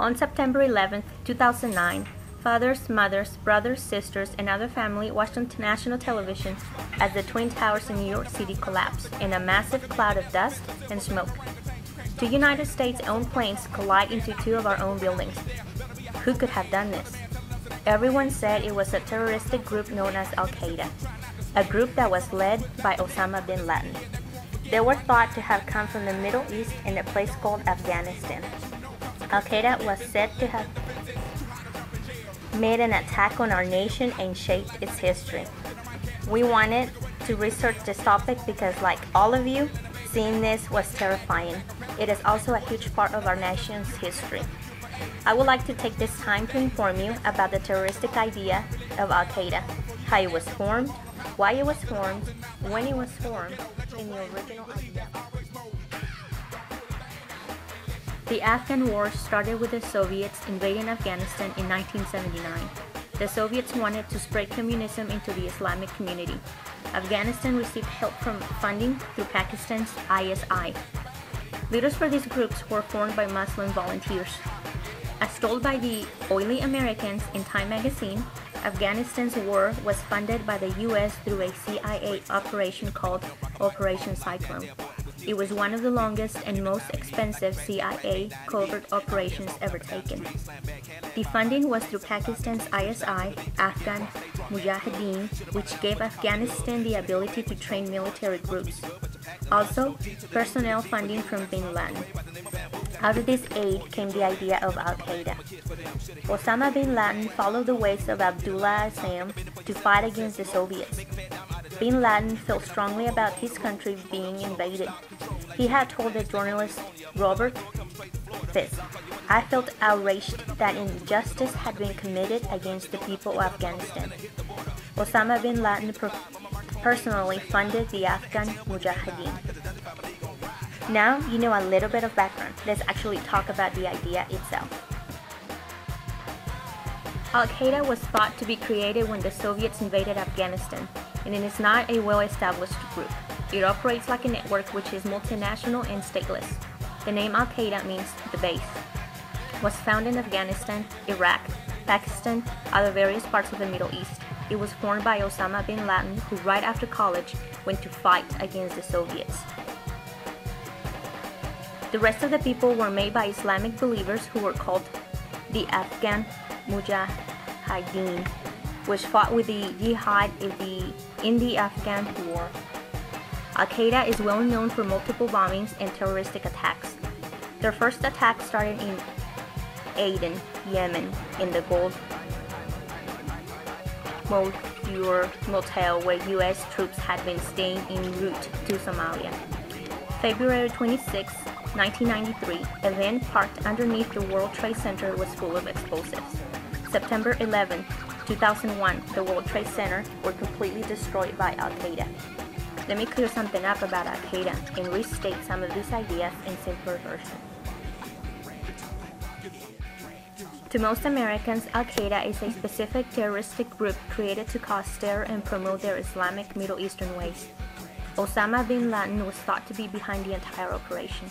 On September 11, 2009, fathers, mothers, brothers, sisters, and other family watched on national television as the Twin Towers in New York City collapsed in a massive cloud of dust and smoke. Two United States-owned planes collide into two of our own buildings. Who could have done this? Everyone said it was a terroristic group known as Al-Qaeda, a group that was led by Osama bin Laden. They were thought to have come from the Middle East in a place called Afghanistan. Al-Qaeda was said to have made an attack on our nation and shaped its history. We wanted to research this topic because, like all of you, seeing this was terrifying. It is also a huge part of our nation's history. I would like to take this time to inform you about the terroristic idea of Al-Qaeda, how it was formed, why it was formed, when it was formed, and the original idea. The Afghan War started with the Soviets invading Afghanistan in 1979. The Soviets wanted to spread communism into the Islamic community. Afghanistan received help from funding through Pakistan's ISI. Leaders for these groups were formed by Muslim volunteers. As told by the Oily Americans in Time magazine, Afghanistan's war was funded by the U.S. through a CIA operation called Operation Cyclone. It was one of the longest and most expensive CIA covert operations ever taken. The funding was through Pakistan's ISI, Afghan Mujahideen, which gave Afghanistan the ability to train military groups. Also, personnel funding from bin Laden. Out of this aid came the idea of Al-Qaeda. Osama bin Laden followed the ways of Abdullah Azzam to fight against the Soviets. Bin Laden felt strongly about his country being invaded. He had told the journalist Robert Fisk, "I felt outraged that injustice had been committed against the people of Afghanistan." Osama bin Laden personally funded the Afghan Mujahideen. Now you know a little bit of background. Let's actually talk about the idea itself. Al-Qaeda was thought to be created when the Soviets invaded Afghanistan, and it is not a well-established group. It operates like a network which is multinational and stateless. The name Al-Qaeda means the base. It was found in Afghanistan, Iraq, Pakistan, other various parts of the Middle East. It was formed by Osama bin Laden, who right after college went to fight against the Soviets. The rest of the people were made by Islamic believers who were called the Afghan Mujahideen, which fought with the Jihad in the Afghan War. Al-Qaeda is well known for multiple bombings and terroristic attacks. Their first attack started in Aden, Yemen, in the Gold Motel where U.S. troops had been staying en route to Somalia. February 26, 1993, a van parked underneath the World Trade Center was full of explosives. September 11, 2001, the World Trade Center were completely destroyed by Al-Qaeda. Let me clear something up about Al-Qaeda and restate some of these ideas in simpler version. To most Americans, Al-Qaeda is a specific terroristic group created to cause terror and promote their Islamic Middle Eastern ways. Osama bin Laden was thought to be behind the entire operation.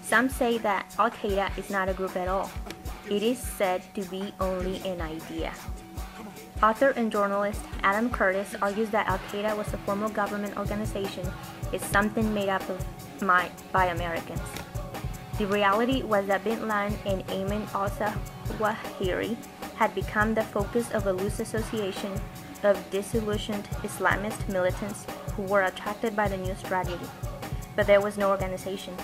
Some say that Al-Qaeda is not a group at all. It is said to be only an idea. Author and journalist Adam Curtis argues that Al-Qaeda was a formal government organization, is something made up by Americans. The reality was that bin Laden and Ayman al-Zawahiri had become the focus of a loose association of disillusioned Islamist militants who were attracted by the new strategy, but there was no organization.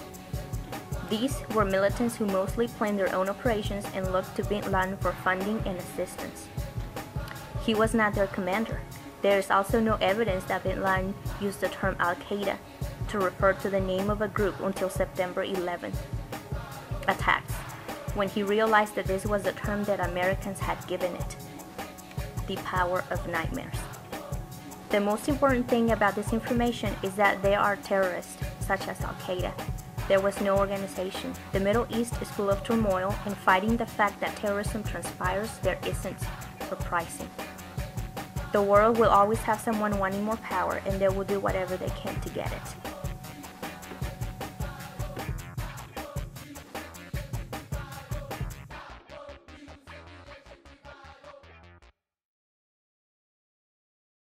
These were militants who mostly planned their own operations and looked to bin Laden for funding and assistance. He was not their commander. There is also no evidence that bin Laden used the term Al-Qaeda to refer to the name of a group until September 11 attacks, when he realized that this was the term that Americans had given it, the power of nightmares. The most important thing about this information is that there are terrorists, such as Al-Qaeda. There was no organization. The Middle East is full of turmoil, and fighting the fact that terrorism transpires there isn't surprising. The world will always have someone wanting more power, and they will do whatever they can to get it.